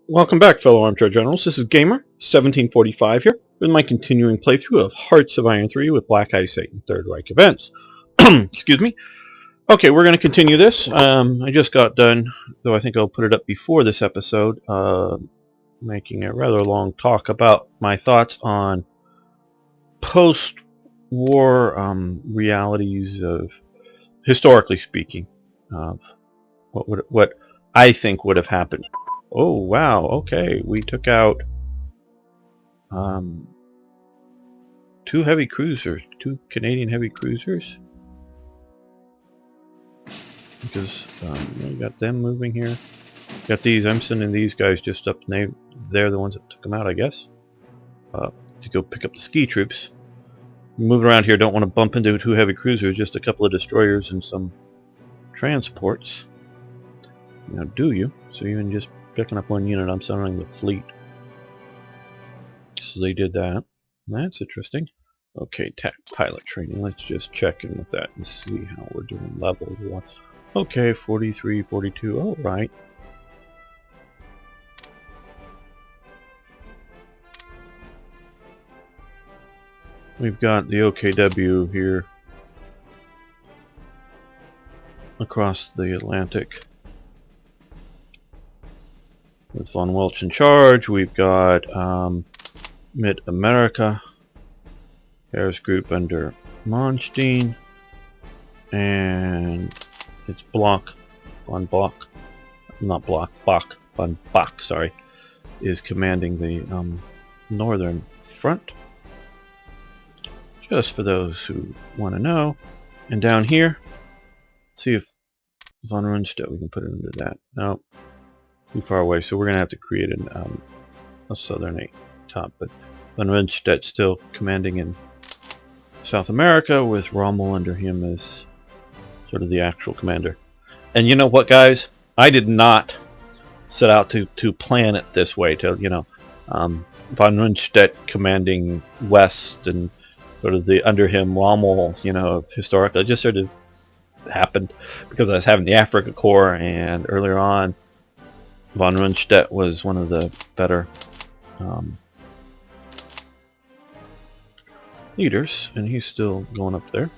Welcome back, fellow armchair generals. This is Gamer1745 here with my continuing playthrough of Hearts of Iron 3 with Black Eye Satan Third Reich events. Excuse me. Okay, we're going to continue this. I just got done, though I think I'll put it up before this episode, making a rather long talk about my thoughts on post-war realities of, historically speaking, what I think would have happened. Oh, wow, okay, we took out two heavy cruisers, two Canadian heavy cruisers, because we got them moving here. Got these, I'm sending these guys just up, and they're the ones that took them out, I guess, to go pick up the ski troops. Moving around here, don't want to bump into two heavy cruisers, just a couple of destroyers and some transports. Now, do you? So even just picking up one unit, I'm sending the fleet. So they did that. That's interesting. Okay, TAC pilot training. Let's just check in with that and see how we're doing levels. Okay, 43, 42. All right. We've got the OKW here across the Atlantic with Von Welch in charge. We've got Mid-America, Harris Group under Monstein, and it's Bach, sorry, is commanding the northern front. Just for those who want to know. And down here, see if von Rundstedt, we can put it into that. No, too far away, so we're going to have to create a southern top. But von Rundstedt still commanding in South America, with Rommel under him as sort of the actual commander. And you know what, guys? I did not set out to plan it this way, to, you know, von Rundstedt commanding west and sort of the under him Rommel, you know, historically. It just sort of happened because I was having the Africa Corps, and earlier on von Rundstedt was one of the better leaders, and he's still going up there.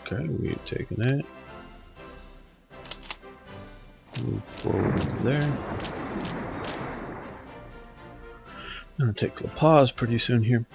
Okay, we've taken that. Move forward there. I'm going to take La Paz pretty soon here.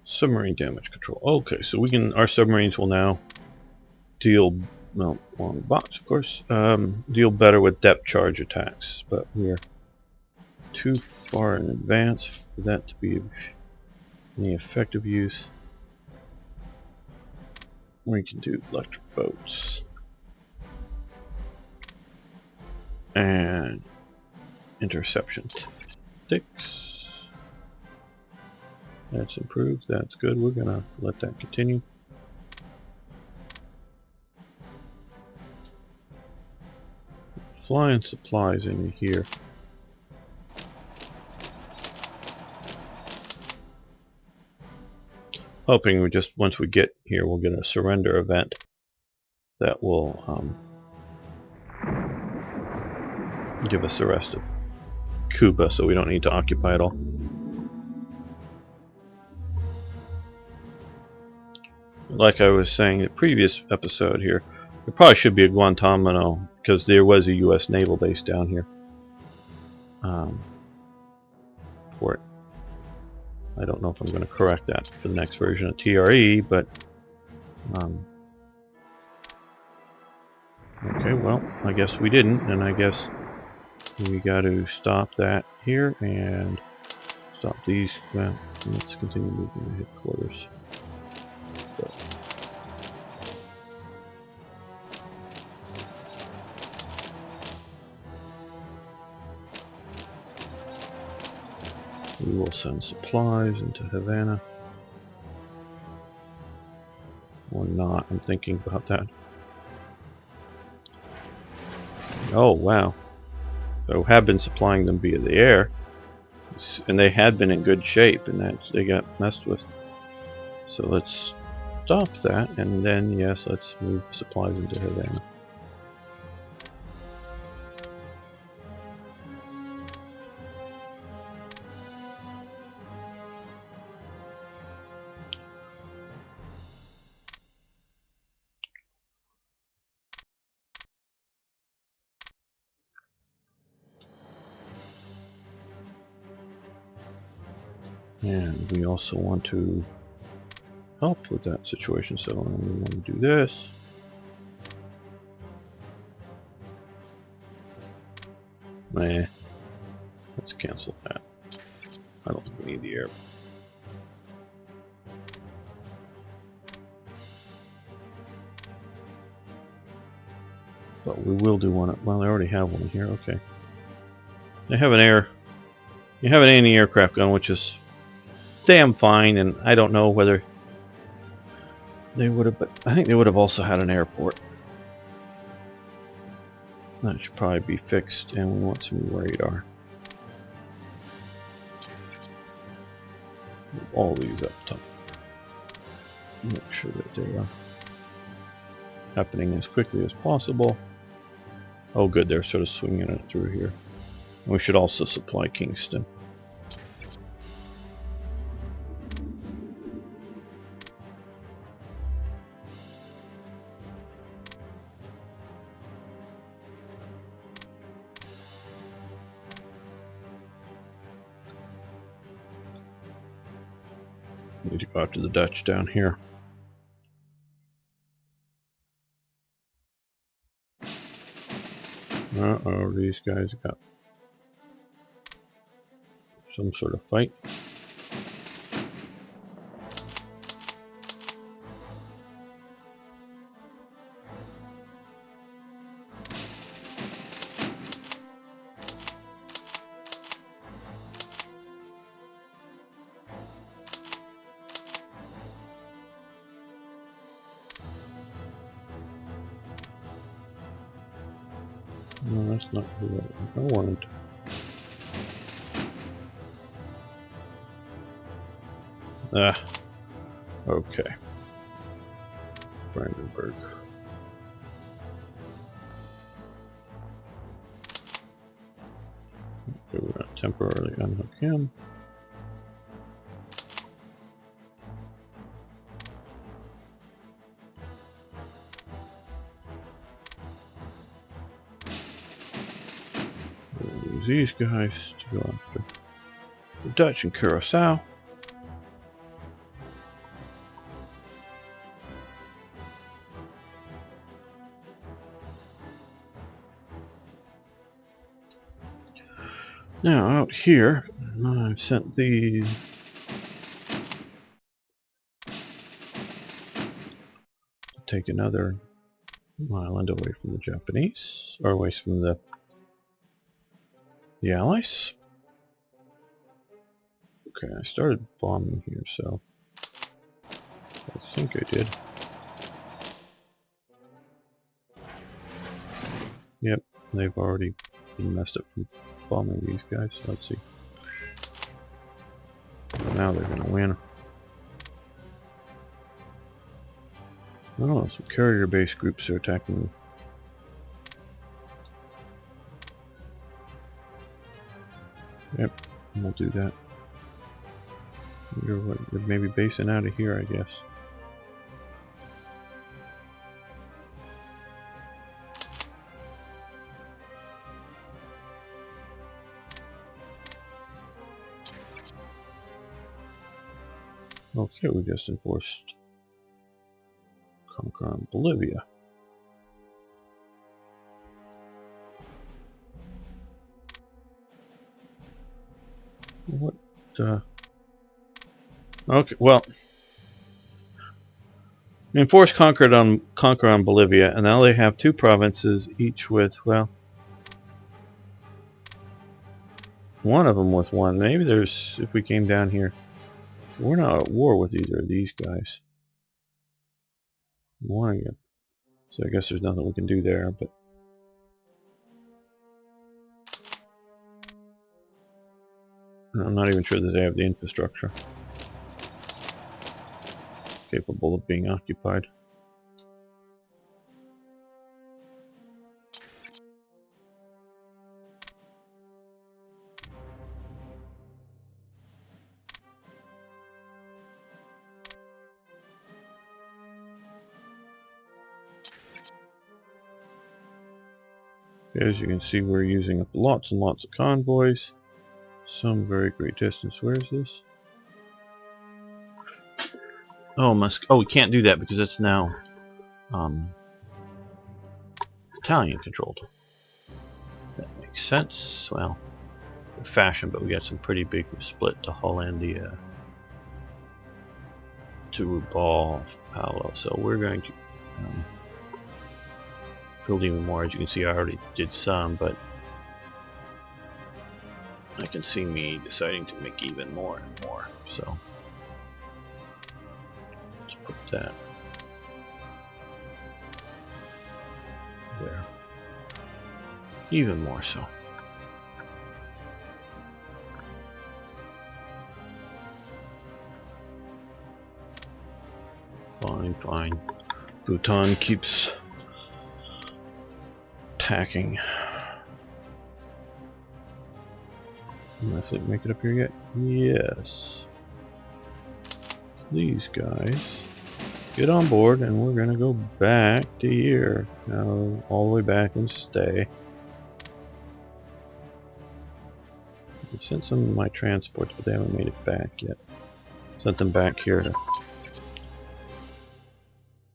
Submarine damage control. Okay, so we can, our submarines will now deal, well, on box, of course, deal better with depth charge attacks, but we're too far in advance for that to be any effective use. We can do electric boats and interception sticks. That's improved. That's good. We're gonna let that continue. Flying supplies in here. Hoping we just, once we get here, we'll get a surrender event that will give us the rest of Cuba, so we don't need to occupy it all. Like I was saying in the previous episode here, there probably should be a Guantanamo, because there was a U.S. naval base down here. Port. I don't know if I'm going to correct that for the next version of TRE, but okay, well, I guess we didn't, and I guess we got to stop that here and stop these. Well, let's continue moving to headquarters. So, We will send supplies into Havana. Or not. I'm thinking about that. Oh, wow. So have been supplying them via the air. And they had been in good shape, and that they got messed with. So let's stop that, and then, yes, let's move supplies into Havana. And we also want to help with that situation, so we want to do this. Let's cancel that. I don't think we need the air. But we will do one. Well, I already have one here. Okay. They have an air. You have an anti-aircraft gun, which is damn fine, and I don't know whether they would have, but I think they would have also had an airport. That should probably be fixed, and we want some radar. Move all these up top. Make sure that they are happening as quickly as possible. Oh good, they're sort of swinging it through here. We should also supply Kingston. Need to go after the Dutch down here. Uh-oh, these guys got some sort of fight. No, that's not who I wanted. Okay. Brandenburg. Okay, we're going to temporarily unhook him. We'll use these guys to go after the Dutch and Curacao. Now out here, I've sent these to take another island away from the Japanese, or away from the Allies. Okay, I started bombing here, so I think I did. Yep, they've already been messed up from bombing these guys. So let's see. Well, now they're going to win. Oh, some carrier-based groups are attacking me. Yep, we'll do that. You're maybe basing out of here, I guess. Okay, we just enforced conquer on Bolivia. What? Okay, well, we enforced conquer on Bolivia, and now they have two provinces, each with, well, one of them with one. Maybe there's, if we came down here, we're not at war with either of these guys. One again. So I guess there's nothing we can do there, but I'm not even sure that they have the infrastructure capable of being occupied. As you can see, we're using up lots and lots of convoys. Some very great distance. Where is this? Oh, we can't do that because it's now Italian controlled. That makes sense. Well, fashion, but we got some pretty big split to Hollandia, to Ball, Paolo. So we're going to build even more. As you can see, I already did some, but I can see me deciding to make even more and more. So let's put that there. Even more so. Fine, fine. Bhutan keeps attacking. Can my fleet make it up here yet? Yes. These guys get on board, and we're gonna go back to here. Now, all the way back and stay. I sent some of my transports, but they haven't made it back yet. Sent them back here to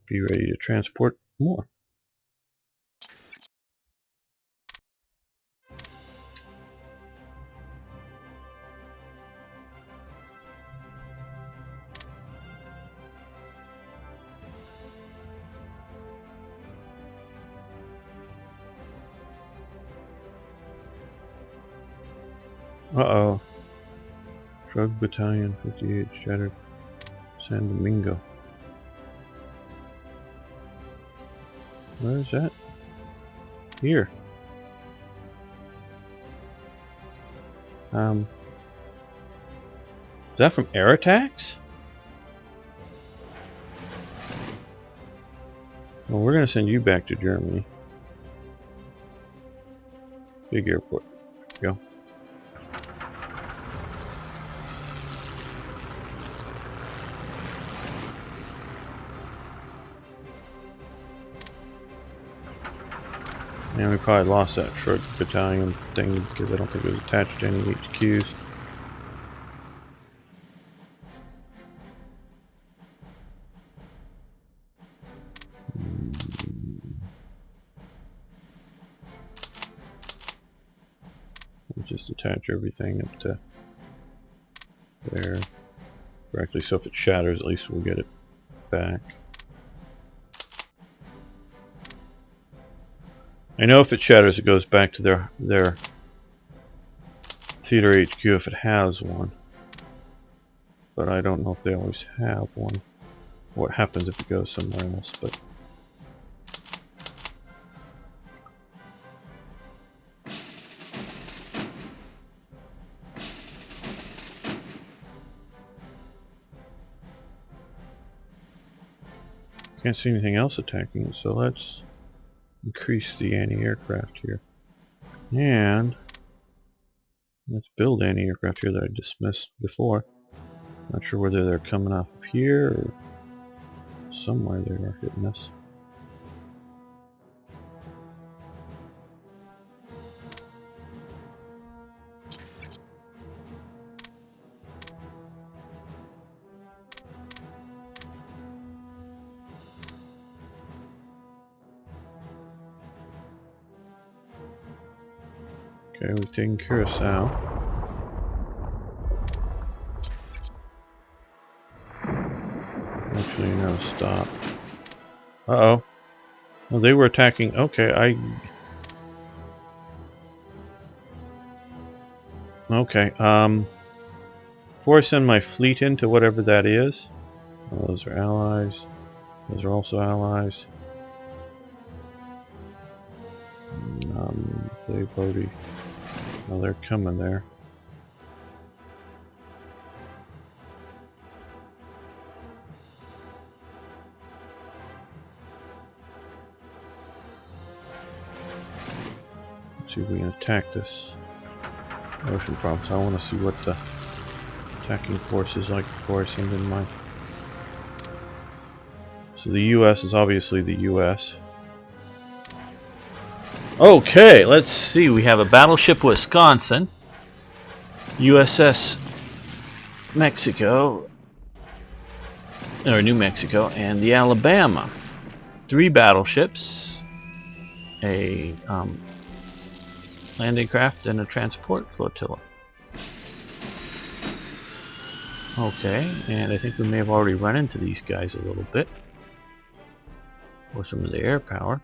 be ready to transport more. Uh-oh. Drug Battalion 58 shattered San Domingo. Where is that? Here. Is that from air attacks? Well, we're going to send you back to Germany. Big airport. Go. And we probably lost that truck battalion thing because I don't think it was attached to any HQs. We'll just attach everything up to there correctly, so if it shatters, at least we'll get it back. I know if it shatters, it goes back to their theater HQ if it has one, but I don't know if they always have one. What happens if it goes somewhere else? But can't see anything else attacking it, so let's increase the anti-aircraft here. And let's build anti-aircraft here that I dismissed before. Not sure whether they're coming off of here or somewhere they are hitting us. Okay, we've taken Curacao. Actually, no, stop. Uh-oh. Well, they were attacking. Okay, Okay, before I send my fleet into whatever that is, oh, those are allies. Those are also allies. They Bodhi. Oh, they're coming there. Let's see if we can attack this ocean province. I want to see what the attacking force is like before I send in my... So the US is obviously the US. Okay, let's see. We have a battleship Wisconsin, USS Mexico, or New Mexico, and the Alabama. 3 battleships, a landing craft, and a transport flotilla. Okay, and I think we may have already run into these guys a little bit. Or some of the air power.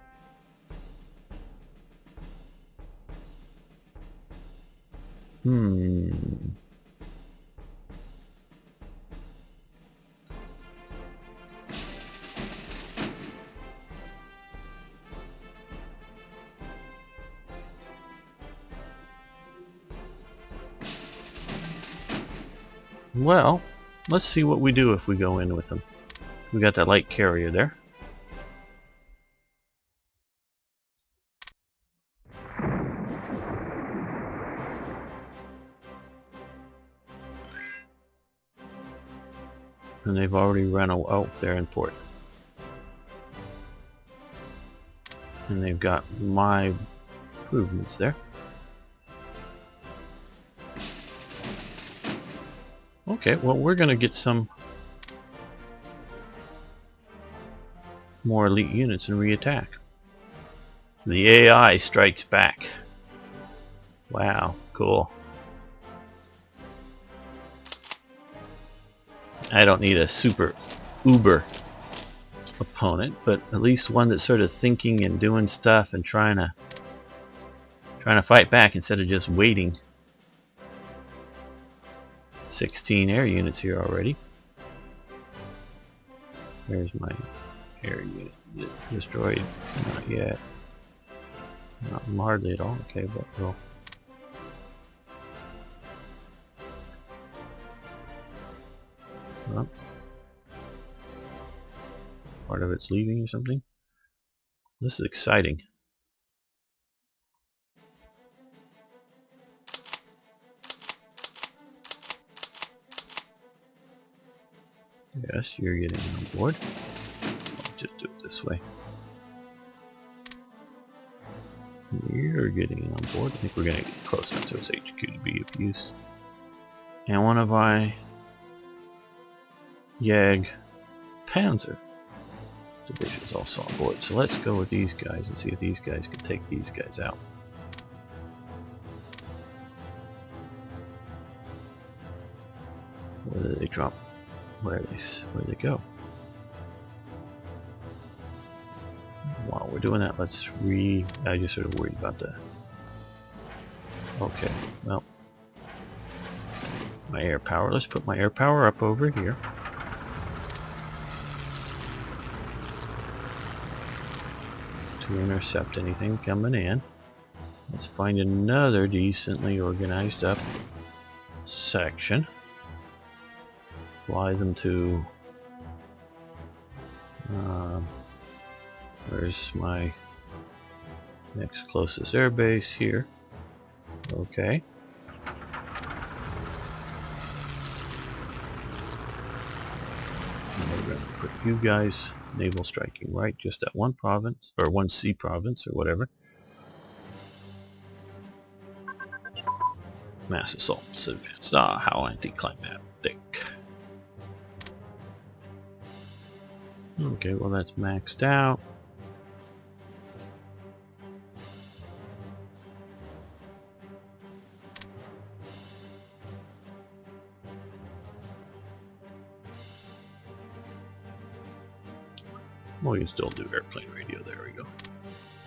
Well, let's see what we do if we go in with them. We got that light carrier there. And they've already run out there in port. And they've got my improvements there. Okay, well, we're going to get some more elite units and re-attack. So the AI strikes back. Wow, cool. I don't need a super uber opponent, but at least one that's sort of thinking and doing stuff and trying to fight back instead of just waiting. 16 air units here already. There's my air unit. Destroyed. Not yet. Not hardly at all. Okay, but we'll... Well, part of it's leaving or something. This is exciting. Yes, you're getting on board. I'll just do it this way. You're getting on board. I think we're going to get close enough to its HQ to be of use. And one of my YAG Panzer division is also on board. So let's go with these guys and see if these guys can take these guys out. Where do they drop? Where they go? While we're doing that, let's I just sort of worried about the... Okay, well, my air power. Let's put my air power up over here. To intercept anything coming in. Let's find another decently organized up section. Fly them to... where's my next closest air base? Here. Okay. And we're going to put you guys naval striking right just at one province, or one sea province, or whatever. Mass assaults advanced. Ah, how anticlimactic. Okay, well that's maxed out. Well, you can still do airplane radio, there we go.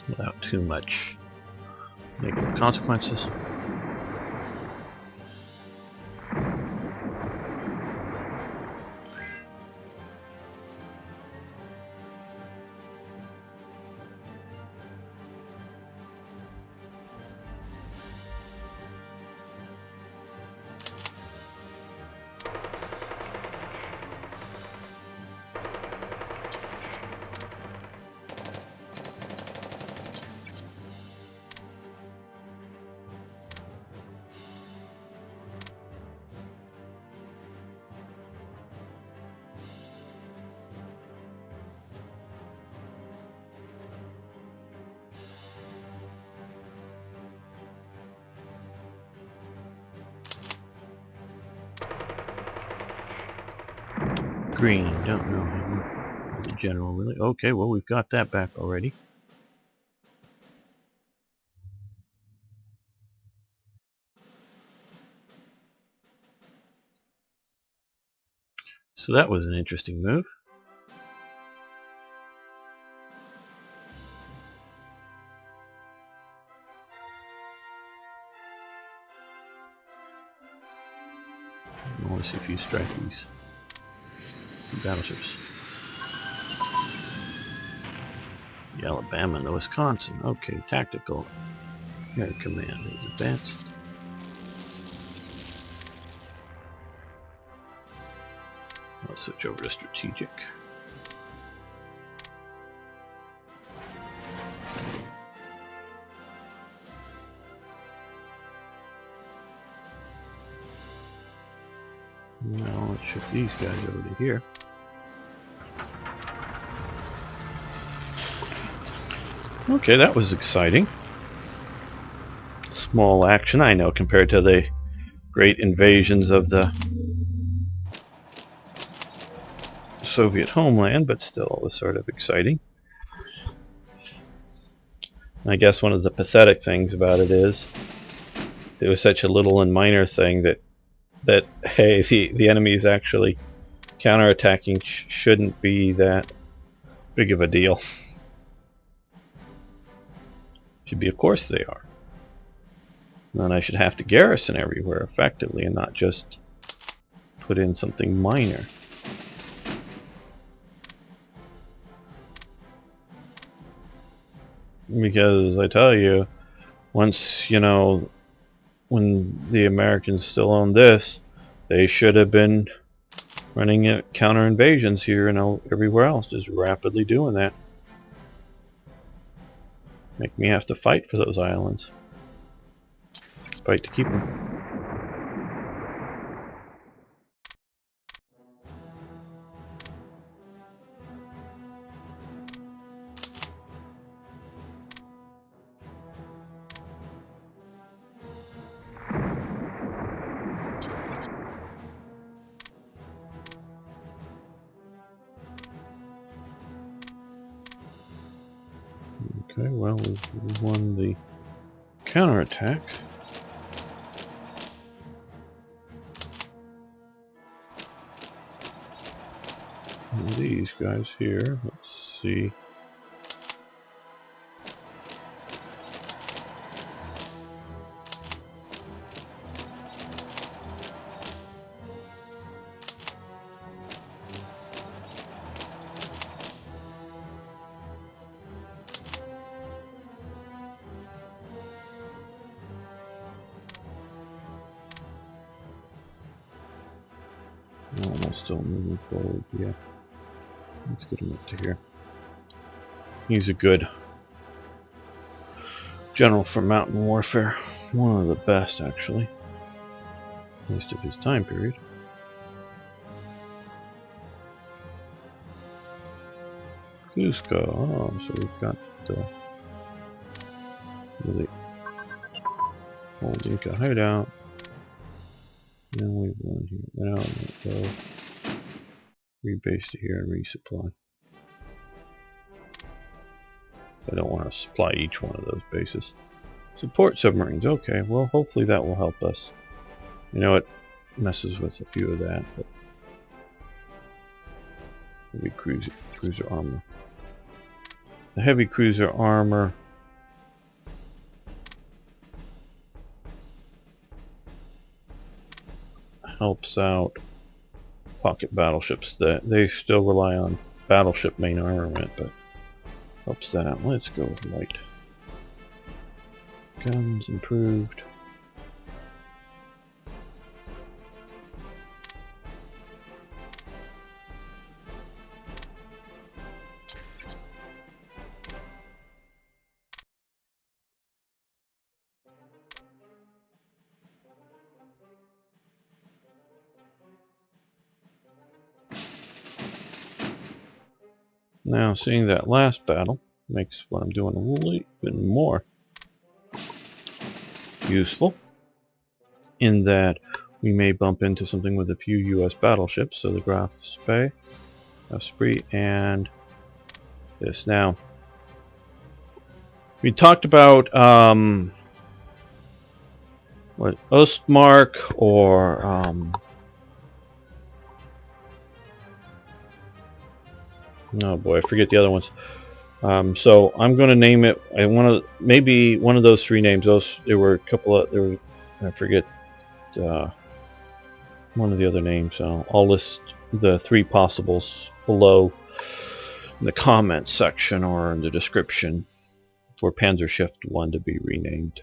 Without too much negative consequences. green. Don't know him as a general, really. Okay, well, we've got that back already. So that was an interesting move. I want to see if you strike these battleships. The Alabama and the Wisconsin. Okay, tactical air command is advanced. I'll switch over to strategic. Now let's ship these guys over to here. Okay, that was exciting. Small action, I know, compared to the great invasions of the Soviet homeland, but still it was sort of exciting. I guess one of the pathetic things about it is it was such a little and minor thing that hey, the enemy is actually counterattacking shouldn't be that big of a deal. Should be, of course they are. And I should have to garrison everywhere effectively and not just put in something minor. Because I tell you, once, you know, when the Americans still owned this, they should have been running counter invasions here and everywhere else, just rapidly doing that. Make me have to fight for those islands. Fight to keep them. Okay, well, we've won the counterattack. And these guys here, let's see. Almost still moving forward, yeah. Let's get him up to here. He's a good general for mountain warfare. One of the best, actually. At least of his time period. Cusco. Oh, so we've got really old Inca hideout. Then we've won here. Now I'm going to go rebase to here and resupply. I don't want to supply each one of those bases. Support submarines. Okay, well, hopefully that will help us. You know, it messes with a few of that, but heavy cruiser armor. The heavy cruiser armor helps out pocket battleships. That they still rely on battleship main armament, but helps that out. Let's go with light. Guns improved. Now, seeing that last battle makes what I'm doing a little even more useful, in that we may bump into something with a few U.S. battleships. So the Graf Spee, and this. Now, we talked about what Ostmark or oh boy, I forget the other ones. So I'm going to name it. I want to maybe one of those three names. There were a couple of I forget one of the other names. So I'll list the three possibles below in the comments section or in the description for Panzerschiff 1 to be renamed.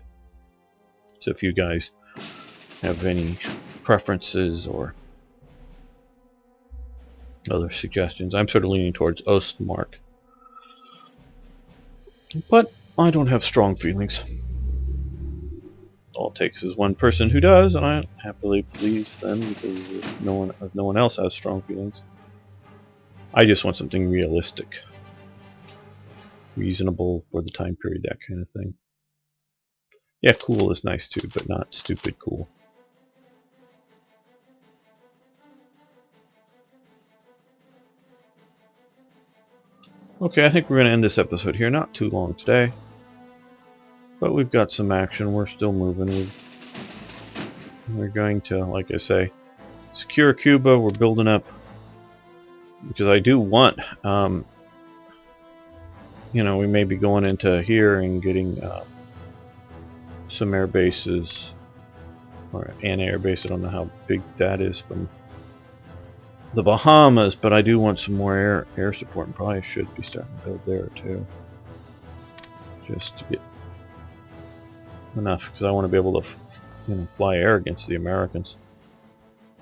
So if you guys have any preferences or other suggestions, I'm sort of leaning towards Ostmark. But I don't have strong feelings. All it takes is one person who does, and I happily please them because no one else has strong feelings. I just want something realistic, reasonable for the time period, that kind of thing. Yeah, cool is nice too, but not stupid cool. Okay, I think we're going to end this episode here. Not too long today, but we've got some action. We're still moving. We're going to, like I say, secure Cuba. We're building up because I do want, you know, we may be going into here and getting some air bases, or an air base. I don't know how big that is from the Bahamas, but I do want some more air support, and probably should be starting to build there too, just to get enough, because I want to be able to, you know, fly air against the Americans,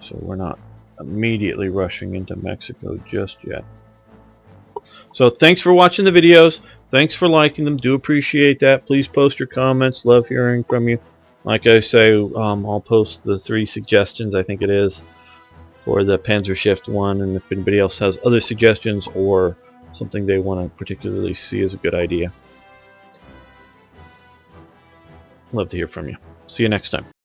so we're not immediately rushing into Mexico just yet. So thanks for watching the videos. Thanks for liking them. Do appreciate that. Please post your comments. Love hearing from you. Like I say, I'll post the 3 suggestions, I think it is, for the Panzerschiff 1, and if anybody else has other suggestions or something they want to particularly see as a good idea. Love to hear from you. See you next time.